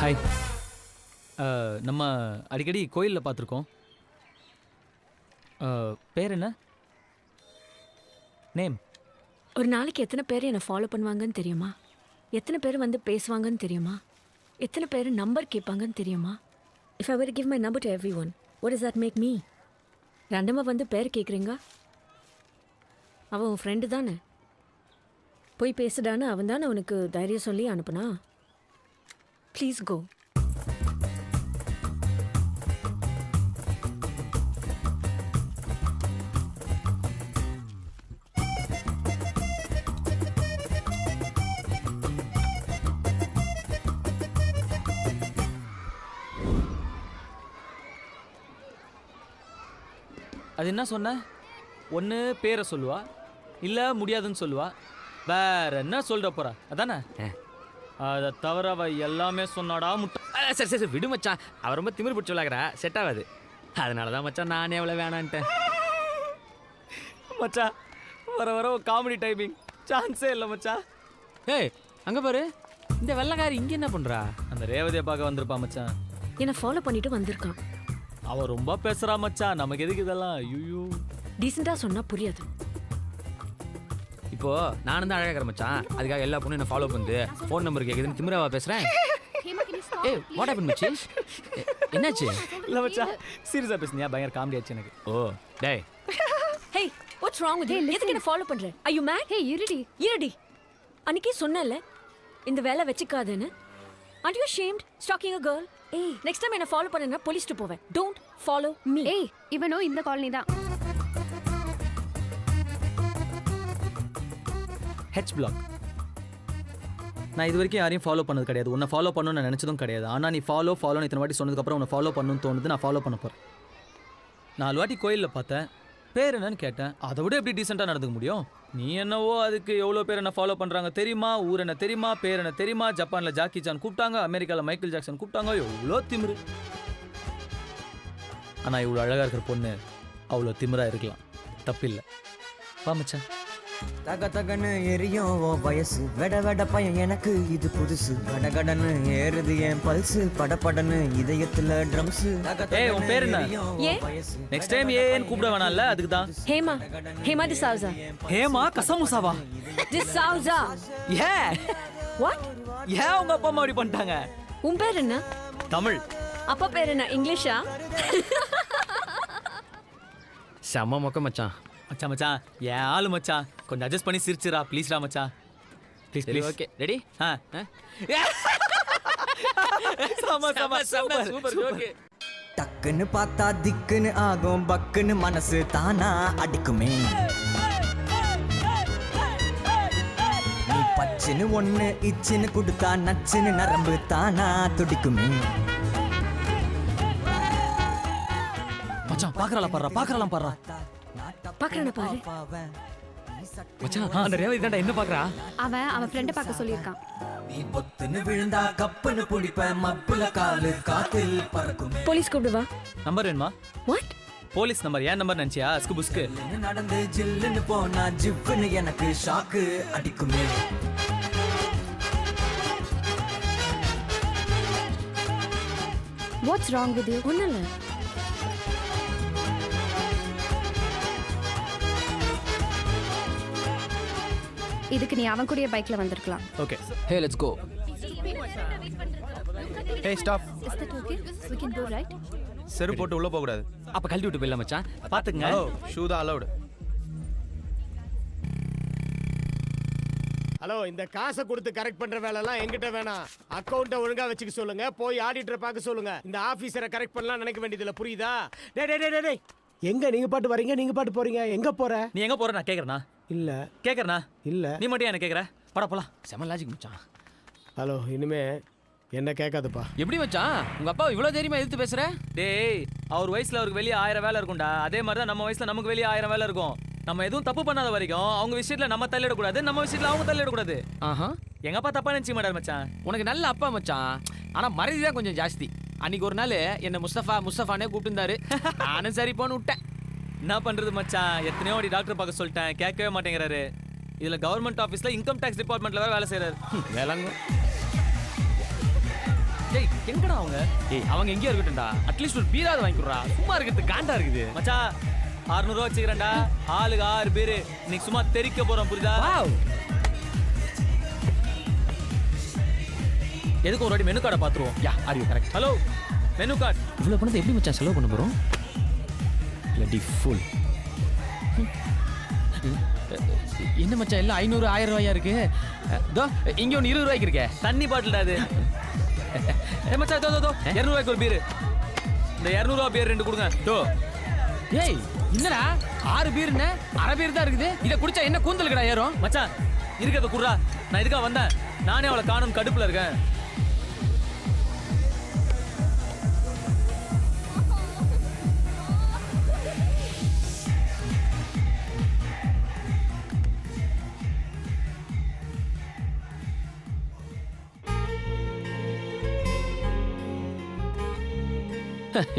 Hi. நம்ம அடிக்கடி கோயிலில் பார்த்துருக்கோம். பேர் என்ன? நேம்? ஒரு நாளைக்கு எத்தனை பேர் என்னை ஃபாலோ பண்ணுவாங்கன்னு தெரியுமா? எத்தனை பேர் வந்து பேசுவாங்கன்னு தெரியுமா? எத்தனை பேர் நம்பர் கேட்பாங்கன்னு தெரியுமா? If I were give my number to everyone, what is that make me? ரெண்டமாக வந்து பேர் கேட்குறீங்க? அவன் உன் ஃப்ரெண்டு தானே, போய் பேசுடான்னு அவன் தானே உனக்கு தைரியம் சொல்லி அனுப்புனா. Please go. அது என்ன சொன்ன? ஒன்று பேரை சொல்லுவா, இல்லை முடியாதுன்னு சொல்லுவா, வேற என்ன சொல்ற போறா அதானே? அதை தவிர அவ எல்லாமே சொன்னாடா முட்டை. சரி சரி விடு மச்சான், அவ ரொம்ப திமிரு பிடிச்சி விளாக்குறா, செட் ஆகாது. அதனால தான் மச்சான் நானே எவ்வளோ வேணான்ட்டேன். மச்சா வர வர காமெடி டைமிங் சான்ஸே இல்லை மச்சா. ஏய் அங்கே பாரு, இந்த வெள்ளைக்காரி இங்கே என்ன பண்ணுறா? அந்த ரேவதியை பார்க்க வந்திருப்பா மச்சான். என்னை ஃபாலோ பண்ணிட்டு வந்திருக்கான். அவ ரொம்ப பேசுறா மச்சான், நமக்கு எதுக்கு இதெல்லாம்? ஐயோ டீசெண்டாக சொன்னால் புரியாது. இப்போ நானும் தான் அழகாக மச்சான், அதுக்காக எல்லா பொண்ணும் என்ன ஃபாலோ பண்ணுது, ஃபோன் நம்பர் கேட்குதுன்னு திமிராவா பேசுகிறேன். ஏய் வாட் ஹேப்பன் மச்சி? என்னாச்சு? இல்லை மச்சா சீரியஸாக பேசுனியா? பயங்கர காமெடி ஆச்சு எனக்கு. ஓ டேய். Hey, what's wrong with you? எதுக்கு என்ன ஃபாலோ பண்ற? Are you mad? Hey, இருடி. அன்னைக்கே சொன்னல இந்த வேலை வெச்சுக்காதேன்னு. Aren't you ashamed stalking a girl? Hey, next time என்ன ஃபாலோ பண்ணனா போலீஸ்க்கு போவேன். Don't follow me. ஏய் இவனோ இந்த காலனி தான். H block. நான் இது வரைக்கும் யாரையும் ஃபாலோ பண்ணது கிடையாது. உன்னை ஃபாலோ பண்ணணும்னு நான் நினச்சதும் கிடையாது. ஆனால் நீ ஃபாலோன்னு இத்தனை வாட்டி சொன்னதுக்கப்புறம் உன்னை ஃபாலோ பண்ணணும்னு தோணுது. நான் ஃபாலோ பண்ண போகிறேன். 4 வாட்டி கோயிலில் பார்த்தேன், பேர் என்னன்னு கேட்டேன். அதை விட எப்படி டீசெண்டாக நடந்துக்க முடியும்? நீ என்னவோ அதுக்கு எவ்வளோ பேர் என்ன ஃபாலோ பண்ணுறாங்க தெரியுமா, ஊர் என்ன தெரியுமா, பேர் என்ன தெரியுமா, ஜப்பானில் ஜாக்கி சான் கூப்பிட்டாங்க, அமெரிக்காவில் மைக்கேல் ஜாக்சன் கூப்பிட்டாங்க, எவ்வளோ திமிரு. ஆனால் இவ்வளோ அழகாக இருக்கிற பொண்ணு அவ்வளோ திமிராக இருக்கலாம், தப்பில்லை. வா மச்சான். தக தகன்னு எரியும் ஓ வயசு, வெட வெட பையன் எனக்கு இது புதுசு, கடகடன்னு ஏறுது என் பல்சு, படபடன்னு இதயத்துல ட்ரம்ஸ். ஏய் உன் பேர் என்ன? நெக்ஸ்ட் டைம் ஏன்னு கூப்பிட வேணாம்ல, அதுக்கு தான். ஹேமா டிசவுசா. ஹேமா கசமுசாவா? டிசவுசா. ஏ வாட்? ஏன் உங்க அப்பா அம்மா அப்படி பண்ணிட்டாங்க? உன் பேர் என்ன? தமிழ். அப்பா பேர் என்ன? இங்கிலீஷா? செம்ம மொக்க மச்சான். மச்சான் மச்சான் ஏன் ஆளு மச்சான், கொஞ்சம் அட்ஜஸ்ட் பண்ணி சிரிச்சுரா ப்ளீஸ்ரா மச்சான். Please please. Okay ready? Super okay. டக்குன்னு பார்த்தா திக்குன்னு ஆகும், பக்குன்னு மனசு தானா அடிக்குமே. நீ பச்சுன்னு ஒண்ணு இச்சுன்னு கொடுத்தா நச்சுன்னு நரம்பு தானா துடிக்குமே. மச்சான் பாக்குறலாம் பாடுறா. பாக்குறேன் பாரு. மச்சான் அந்த ரேவதி தான்டா என்ன பாக்குறா? அவன் ஃப்ரெண்டை பார்க்க சொல்லியிருக்கான். நீ பொத்துன்னு விழுந்தா கப்புன்னு பிடிப்ப, மப்புல காலு காத்தில் பறக்குமே. போலீஸ் கூப்பிடுவா. நம்பர் வேணுமா? வாட்? போலீஸ் நம்பர் ஏன் நம்பர் நினைச்சியா? அஸ்கு புஸ்கு. நடந்து ஜில்லுன்னு போனா ஜிப்புன்னு எனக்கு ஷாக்கு அடிக்குமே. What's wrong with you? ஒண்ணும் இல்ல. இதுக்கு நீ அவன் கூடயே பைக்ல வந்திருக்கலாம். Okay hey let's go. Hey stop. Is that okay? We can go, right? செருப்பு போட்டு உள்ள போக கூடாது. அப்ப கழட்டி விட்டு போயிடலாம் மச்சான், பாத்துங்க. ஹலோ ஷூ தான் அலௌட். ஹலோ, இந்த காசை கொடுத்து கரெக்ட் பண்ற வேலை எல்லாம் என்கிட்ட வேணாம். அக்கவுண்ட்டை ஒழுங்கா வச்சுக்க சொல்லுங்க, போய் ஆடிட்டரை பார்க்க சொல்லுங்க. இந்த ஆபீசரை கரெக்ட் பண்ணலாம் நினைக்க வேண்டியதில்ல, புரியுதா? டேய் எங்க நீங்க பாட்டு வரீங்க, நீங்க பாட்டு போறீங்க, எங்க போற? நீ எங்க போற? நான் கேக்குறேனா? இல்ல கேக்குறேனா? இல்ல. நீ மட்டும் என்ன கேக்குற? பட போலாம். செம்ம லாஜிக் மச்சான். ஹலோ, இனிமே என்ன கேட்காதுப்பா. எப்படி மச்சான் உங்க அப்பா இவ்வளவு தைரியமா எதிர்த்து பேசுற? டேய் அவர் வயசுல அவருக்கு வெளியே 1000 வேலை இருக்கும்டா. அதே மாதிரி தான் நம்ம வயசுல நமக்கு வெளியே 1000 வேலை இருக்கும். நம்ம எதுவும் தப்பு பண்ணாத வரைக்கும் அவங்க விஷயத்துல நம்ம தள்ளிடக்கூடாது, நம்ம விஷயத்துல அவங்க தள்ளிடக்கூடாது. ஆஹா, எங்க அப்பா தப்பா நினைச்சு மாட்டார் மச்சான். உனக்கு நல்ல அப்பா மச்சான், ஆனா மரியாதை தான் கொஞ்சம் ஜாஸ்தி. அன்னைக்கு ஒரு நாள் என்ன முஸ்தஃபானே கூப்பிட்டுருந்தாரு, நானும் சரி போன்னு விட்டேன். என்ன பண்றது மச்சான், எத்தனையோ வாட்டி டாக்டர் பார்க்க சொல்லிட்டேன், கேட்கவே மாட்டேங்கிறாரு. இதுல கவர்மெண்ட் ஆபீஸ்ல இன்கம் டாக்ஸ் டிபார்ட்மெண்ட்ல வேற வேலை செய்யறாரு. விளங்கும். டேய் எங்கடா அவங்க ஏய் அவங்க எங்கேயோ இருக்கட்டும்டா அட்லீஸ்ட் ஒரு பீராவது வாங்கி கொடுறா சும்மா இருக்கிறது காண்டா இருக்குது மச்சான் 600 ரூபா வச்சுக்கிறேன்டா ஆளுக்கு 6 பேரு இன்னைக்கு சும்மா தெறிக்க போறோம் புரியுதா எதுக்கு ஒரு வாட்டி மெனு கார்டை பார்த்துருவோம் யா are you correct hello menu card இவ்வளோ பணத்தை எப்படி மச்சான் செலவு பண்ண போகிறோம் லட்டி ஃபுல் என்ன மச்சான் எல்லாம் 500 1000 ரூபாயா இருக்கு தோ இங்கே ஒன்று 20 ரூபாய்க்கு இருக்கே தண்ணி பாட்டில்டா அது ஏ மச்சான் தோ 200 ரூபாய்க்கு ஒரு பீர் இந்த 200 ரூபா பீர் 2 கொடுங்க தோ ஏய் என்னடா 6 பீர்னு அரை பீர் தான் இருக்குது இதை குடிச்சா என்ன கூந்தலுக்குடா ஏறும் மச்சான் இருக்கிறத குடுறா நான் இதுக்காக வந்தேன் நானே அவளை காணும் கடுப்புல இருக்கேன்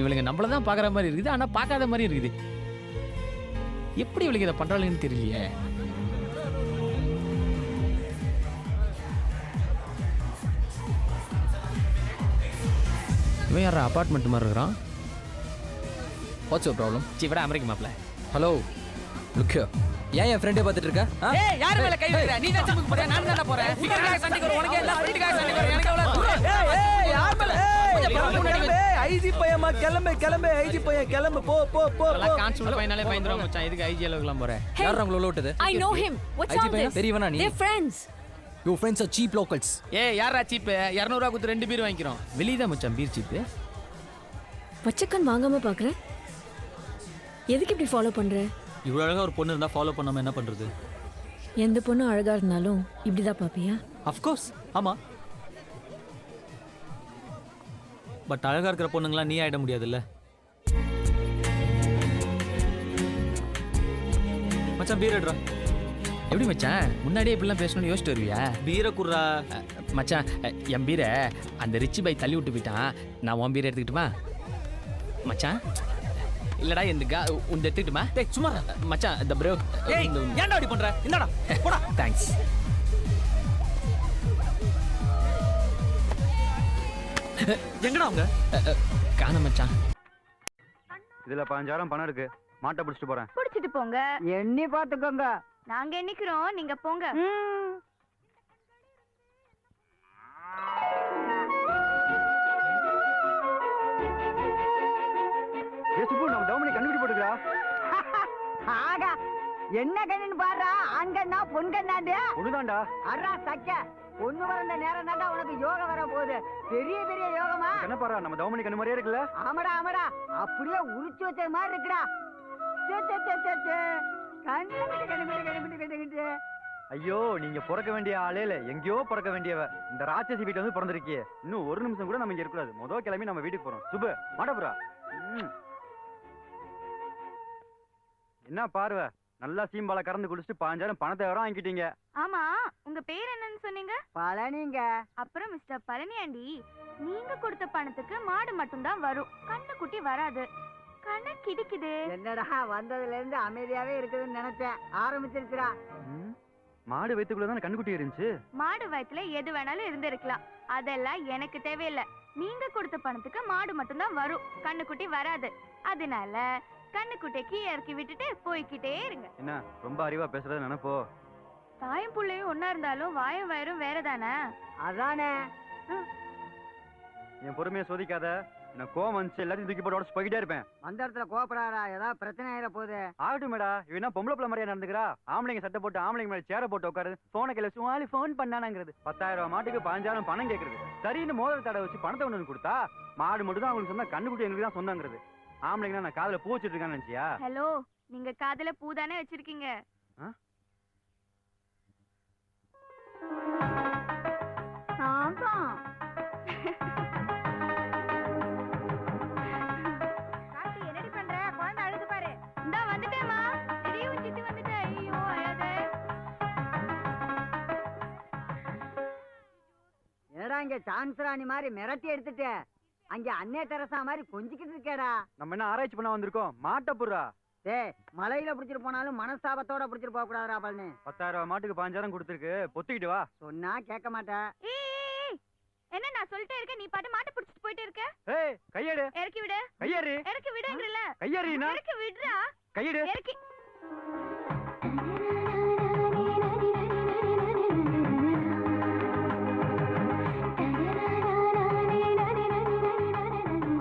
இவளுங்க நம்மள தான் பார்க்குற மாதிரி இருக்குது ஆனால் பார்க்காத மாதிரி இருக்குது எப்படி இவளுக்கு இதை பண்ணுறாளுன்னு தெரியலையே இவன் யாரா அப்பார்ட்மெண்ட் மாதிரி இருக்கிறான் வாட்ஸ் யுவர் ப்ராப்ளம் சீவடா அமெரிக்க மாப்பிள்ள ஹலோ லுக் ஏன் என் ஃப்ரெண்டே பார்த்துட்டு இருக்க ஏய் யார் மேல கை வைக்கிற நீ தான் சம்புக்கு போறியா நான் தான போறேன் ஃபிகர்காக சண்டைக்கு வர உனக்கு எல்லாம் ஃப்ரெண்டுகாக சண்டைக்கு வர எனக்கு அவ்வளவு ஏய் யார் மேல ஐஜி பையமா கிளம்பு ஐஜி பையன் கிளம்பு போ போ போ எல்லாம் கான்ஸ்டபிள் பையனாலே பயந்துரும் மச்சான் இதுக்கு ஐஜி அளவுக்குலாம் போறேன் யார் உங்களை உள்ள விட்டது I know him. What's IG all பையனா? this? பெரியவனா நீ? They're friends. Your friends are cheap locals ஏய் யாரா சீப் 200 ரூபாய் கொடுத்து 2 பீர் வாங்கிக்கிறோம் வெளிய தான் மச்சான் பீர் சீப் பச்சைக்கண் வாங்காம பாக்குற எதுக்கு இப்படி ஃபாலோ பண்ற? இவ்வளவு அழகா ஒரு பொண்ணு இருந்தா ஃபாலோ பண்ணாம என்ன பண்றது எந்த பொண்ணும் அழகா இருந்தாலும் இப்படிதான் பாப்பியா? ஆஃப் கோர்ஸ் ஆமா பட் அழகா இருக்கிற பொண்ணுங்களாம் நீ ஆயிட முடியாதுல்ல மச்சான் பீர் எடுறா எப்படி மச்சான் முன்னாடியே இப்படிலாம் பேசணும்னு யோசிச்சுட்டு வருவியா பீரை குடுறா மச்சான் என் பீரை அந்த ரிச்சி பை தள்ளி விட்டு போயிட்டான் நான் உன் பீரை எடுத்துக்கிட்டுமா மச்சான் இல்லடா இந்த உந்த எடுத்துக்கிட்டுமா டேய் சும்மா மச்சான் இந்த ப்ரோ ஏய் ஏன்டா அப்படி பண்ற என்னடா போடா தேங்க்ஸ் எங்கடா அவங்க காண மச்சான் இதுல 15000 பணம் இருக்கு மாட்டை பிடிச்சிட்டு போறேன் பிடிச்சிட்டு போங்க எண்ணி பாத்துக்கோங்க. நாங்க எண்ணிக்கிறோம் நீங்க போங்க சுப்பு நம்ம தவமணி கண்டுபிடி போட்டுக்கா ஆகா என்ன கண்ணுன்னு பாடுறா ஆண் கண்ணா பொன் கண்ணாண்டு ஒண்ணுதான்டா அறா சக்க பொண்ணு வர நேரம் தாண்டா உனக்கு யோகம் வர போகுது பெரிய பெரிய யோகமா என்ன பாரா நம்ம தவமணி கண்ணு மாதிரியே இருக்குல்ல ஆமாடா அப்படியே உரிச்சு வச்ச மாதிரி இருக்குடா கண்டுபிடி ஐயோ நீங்க பிறக்க வேண்டிய ஆளே இல்ல எங்கேயோ பிறக்க வேண்டியவ இந்த ராட்சசி வீட்டுல வந்து பிறந்திருக்கியே இன்னும் ஒரு நிமிஷம் கூட நம்ம இங்க இருக்கக்கூடாது முதல் கிளம்பி நம்ம வீட்டுக்கு போறோம் சுபு மாட்டப்புறா என்ன பார்வை நல்லா சீம்பால கறந்து குடிச்சிட்டு 5000 பணத்தை வர வாங்கிட்டீங்க ஆமா உங்க பேர் என்னன்னு சொன்னீங்க பழனிங்க. அப்புறம் மிஸ்டர் பழனியாண்டி நீங்க கொடுத்த பணத்துக்கு மாடு மட்டும்தான் வரும் கண்ணுக்குட்டி வராது கணக்கு இடிக்குது என்னடா வந்ததுல இருந்து அமைதியாவே இருக்குதுன்னு நினைச்சேன் ஆரம்பிச்சிருச்சுடா. மாடு வயிற்றுக்குள்ளதான கண்ணுக்குட்டி இருந்துச்சு மாடு வயித்துல எது வேணாலும் இருந்திருக்கலாம் அதெல்லாம் எனக்கு தேவையில்லை நீங்க கொடுத்த பணத்துக்கு மாடு மட்டும்தான் வரும் கண்ணுக்குட்டி வராது அதனால கண்ணுக்குட்டிக்கு இறக்கி விட்டுட்டு போய்கிட்டே இருங்க. என்ன ரொம்ப அறிவா பேசுறது நினைப்போ தாயும் புள்ளையும் ஒன்னா இருந்தாலும் வாயும் வயிறும் வேறதானே அதானே என் பொறுமையை சோதிக்காத நான் கோவம் வந்துச்சு எல்லாத்தையும் தூக்கி போட்டு உடச்சு போய்கிட்டே இருப்பேன். அந்த இடத்துல கோபப்படாதா ஏதாவது பிரச்சனை ஆயிட போகுது. ஆகட்டும் மேடா இவனா பொம்பளை பிள்ளை மாதிரியா நடந்துக்கிறா ஆம்பளைங்க சட்டை போட்டு ஆம்பளைங்க மேல சேர போட்டு உட்காரு போனை கையில சும்மாலி போன் பண்ணானாங்கிறது 10000 ரூபாய் மாட்டுக்கு 15000 பணம் கேட்கறது சரின்னு மோதிர தடை வச்சு பணத்தை கொண்டு வந்து கொடுத்தா மாடு மட்டும் தான் அவங்களுக்கு சொன்னா கண்ணுக்குட்டி எங்களுக்கு தான் சொந்தங்கிறது ஆம்பளைங்க நான் காதுல பூ வச்சிட்டு இருக்கான்னு நினைச்சியா ஹலோ நீங்க காதுல பூ தானே வச்சிருக்கீங்க என்னடி பண்ற குழந்தை அழுது பாரு இந்தா வந்துட்டேமா திடீர்னு சித்தி வந்துட்டேன் ஐயோ அழாத என்னடா இங்க சான்ஸ் ராணி மாதிரி மிரட்டி எடுத்துட்டு அங்க அன்னை தெரசா மாதிரி கொஞ்சிக்கிட்டு இருக்கேடா. நம்ம என்ன ஆராய்ச்சி பண்ண வந்திருக்கோம் மாட்டை புறா டேய் மலையில பிடிச்சிட்டு போனாலும் மனஸ்தாபத்தோட பிடிச்சிட்டு போக கூடாதுடா பழனி. 10000 ரூபாய் மாட்டுக்கு 5000 கொடுத்துருக்கு பொத்திக்கிட்டு வா சொன்னா கேட்க மாட்டேன். என்ன நான் சொல்லிட்டே இருக்க, நீ பாட்டு மாட்ட புடிச்சிட்டு போயிட்டே இருக்க. ஏய் கையெடு இறக்கி விடு. கையேறு இறக்கி விடுங்கறல. கையேறினா இறக்கி விடுடா. கையெடு இறக்கி.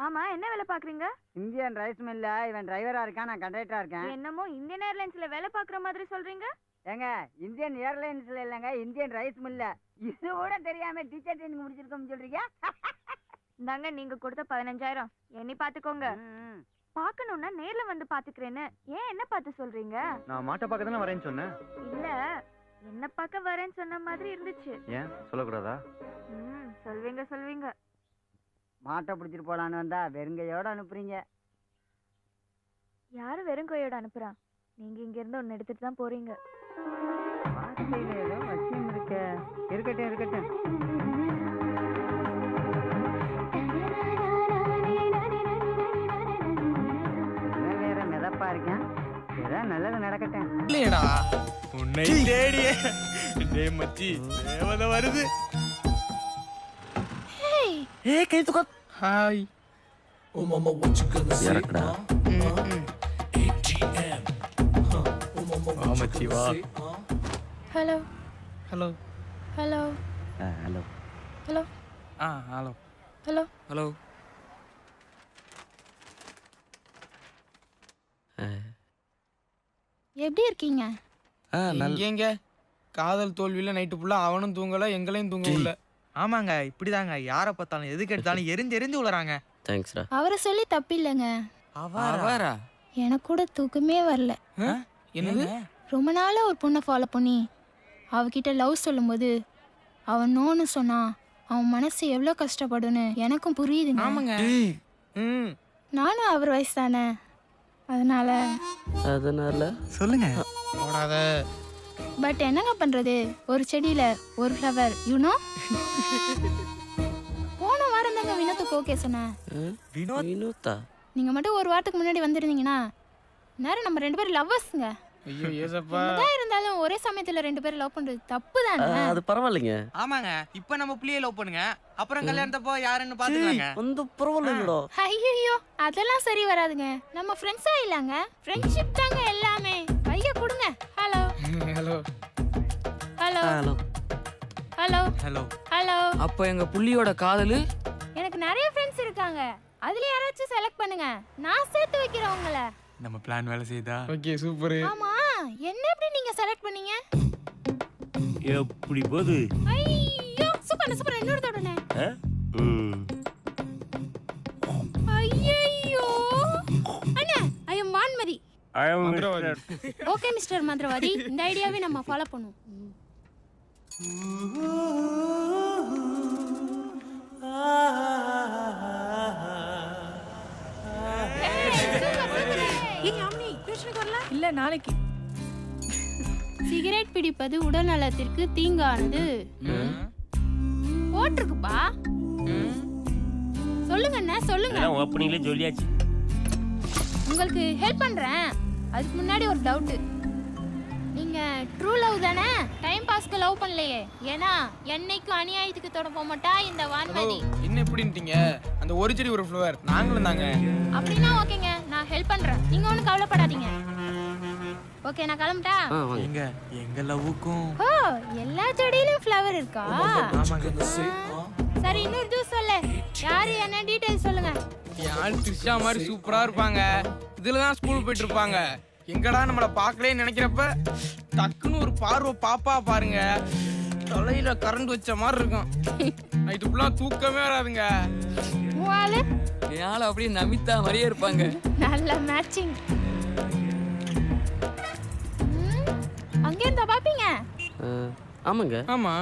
ஆமா, என்ன வேலை பாக்குறீங்க? இந்தியன் ரைஸ் மில்ல இவன் டிரைவரா இருக்கான், நான் கண்டக்டரா இருக்கேன். என்னமோ இந்தியன் ஏர்லைன்ஸ்ல வேலை பாக்குற மாதிரி சொல்றீங்க. ஏங்க இந்தியன் ஏர்லைன்ஸ்ல இல்லங்க, இந்தியன் ரைஸ் மில்ல. இது கூட தெரியாம டீச்சர் ட்ரைனிங் முடிச்சிருக்கோம்னு சொல்றீங்க? இந்தாங்க நீங்க கொடுத்த 15,000 எண்ணி பாத்துக்கோங்க. பாக்கணும்னா நேர்ல வந்து பாத்துக்கிறேன்னு ஏன் என்ன பார்த்து சொல்றீங்க? நான் மாட்டை பார்க்க தானே வரேன்னு சொன்னேன். இல்ல, என்ன பார்க்க வரேன்னு சொன்ன மாதிரி இருந்துச்சு. ஏன் சொல்லக்கூடாதா? சொல்வீங்க சொல்வீங்க. மாட்டை பிடிச்சிட்டு போலான்னு வந்தா வெறுங்கையோட அனுப்புறீங்க. யாரு வெறும் கையோட அனுப்புறா? நீங்க இங்க இருந்து ஒன்னு எடுத்துட்டு தான் போறீங்க. வார்த்தையில ஏதோ வசியம் இருக்க. இருக்கட்டும் இருக்கட்டும். இவன் வேற மிதப்பா இருக்கேன். ஏதோ நல்லது நடக்கட்டும். இல்லையடா உன்னை தேடியே டேய் மச்சி தேவதை வருது. ஏய் கை தூக்க. ஹாய் இறக்குடா. வா மச்சி வா. Hello hello hello hello hello hello hello. Hello. எப்படி இருக்கீங்க? எங்க காதல் தோல்வியில நைட்டு ஃபுல்லா அவனும் தூங்கல எங்களையும் தூங்க விடல. ஆமாங்க இப்படிதாங்க யாரை பார்த்தாலும் எதுக்கு எடுத்தாலும் எரிஞ்சு உளறாங்க. தேங்க்ஸ்டா. அவரை சொல்லி தப்பில்லைங்க. அவரா? எனக்கு கூட தூக்கமே வரல. என்னது? ரொம்ப நாளா ஒரு பொண்ணை ஃபாலோ பண்ணி அவகிட்ட லவ் சொல்லும்போது அவன் நோன்னு சொன்னா அவன் மனசு எவ்வளோ கஷ்டப்படுன்னு எனக்கும் புரியுதுங்க. ஆமாங்க. நானும் அவர் வயசு தானே, அதனால சொல்லுங்க. ஓடாத. பட் என்னங்க பண்றது, ஒரு செடியில ஒரு ஃப்ளவர் யூனோ. போன வாரம் தாங்க வினோத்துக்கு ஓகே சொன்னேன். வினோதா நீங்க மட்டும் ஒரு வாரத்துக்கு முன்னாடி வந்திருந்தீங்கன்னா நேரம் நம்ம 2 பேரும் லவ்வர்ஸ்ங்க. ஐயோ ஏசப்பா. என்னதான் இருந்தாலும் ஒரே சமயத்துல 2 பேரும் லவ் பண்றது தப்பு தானே? அது பரவாயில்லைங்க. ஆமாங்க, இப்ப நம்ம புள்ளிய லவ் பண்ணுங்க, அப்புறம் கல்யாணத்தப்போ யாருன்னு பாத்துக்கலாங்க. வந்து பரவாயில்லைங்கடா. ஐயோ அதெல்லாம் சரி வராதுங்க. நம்ம ஃப்ரெண்ட்ஸா இல்லங்க, ஃப்ரெண்ட்ஷிப் தாங்க எல்லாமே. கைய கொடுங்க. Hello hello hello hello hello hello hello. அப்ப எங்க புள்ளியோட காதலு எனக்கு நிறைய ஃப்ரெண்ட்ஸ் இருக்காங்க, அதுல யாராச்சும் செலக்ட் பண்ணுங்க, நான் சேர்த்து வைக்கிறேன் உங்கள. நம்ம பிளான் வேலை செய்தா? Okay super. ஆமா, என்ன எப்படி நீங்க செலக்ட் பண்ணீங்க? எப்படி போகுது? ஐயோ சூப்பர் சூப்பர். இன்னொரு தடவை. ஐயோ அண்ணா, ஐ அம் வான்மதி. ஓகே மிஸ்டர் மந்திரவாதி, இந்த ஐடியாவை நம்ம ஃபாலோ பண்ணுவோம். இல்ல நாளைக்கு. சிகரெட் பிடிப்பது உடல் நலத்திற்கு தீங்கானது போட்டிருக்குப்பா. சொல்லுங்க அண்ணா சொல்லுங்க. ஓப்பனிங்ல சொல்லியாச்சு. உங்களுக்கு ஹெல்ப் பண்றேன். அதுக்கு முன்னாடி ஒரு டவுட். நீங்க ட்ரூ லவ் தானே? டைம் பாஸ்க்கு லவ் பண்ணலையே? ஏன்னா என்னைக்கும் அநியாயத்துக்கு தொட போக மாட்டா இந்த வான்மதி. என்ன எப்படின்ட்டீங்க? அந்த ஒரு செடி ஒரு ஃப்ளவர் நாங்களும் தாங்க. அப்படின்னா ஓகேங்க, நான் ஹெல்ப் பண்றேன், நீங்க ஒன்றும் கவலைப்படாதீங்க. ஓகே நான் கிளம்பிட்டா? எங்க எங்க லவ்வுக்கும் ஓ எல்லா செடியிலும் ஃப்ளவர் இருக்கா? சரி இன்னொரு ஜூஸ் சொல்லு. யாரு என்ன டீடைல் சொல்லுங்க. யார் த்ரிஷா மாதிரி சூப்பரா இருப்பாங்க, இதுல தான் ஸ்கூல் போயிட்டு இருப்பாங்க. எங்கடா நம்மள பார்க்கலே நினைக்கிறப்ப டக்குன்னு ஒரு பார்வை பாப்பா பாருங்க, தலையில கரண்ட் வச்ச மாதிரி இருக்கும். நைட்டு ஃபுல்லா தூக்கமே வராதுங்க. வாளு யாழ் அப்படியே நமிதா மாதிரியே இருப்பாங்க. நல்ல மேட்சிங். அங்கே இருந்தா பாப்பீங்க. ஆமாங்க. ஆமா.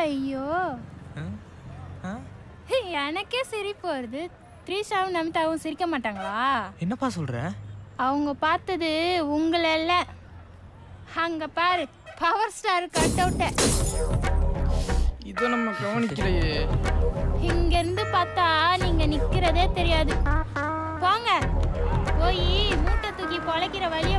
ஐயோ எனக்கே சிரிப்பு வருது. த்ரீஷாவும் நமிதாவும் சிரிக்க மாட்டாங்களா? என்னப்பா சொல்ற? அவங்க பார்த்தது உங்களை இல்ல, அங்க பாரு பவர் ஸ்டார் கட் அவுட்ட. இதை நம்ம கவனிக்கலையே. இங்க இருந்து பார்த்தா நீங்க நிக்கிறதே தெரியாது. போங்க போய் மூட்டை தூக்கி பொழைக்கிற வழிய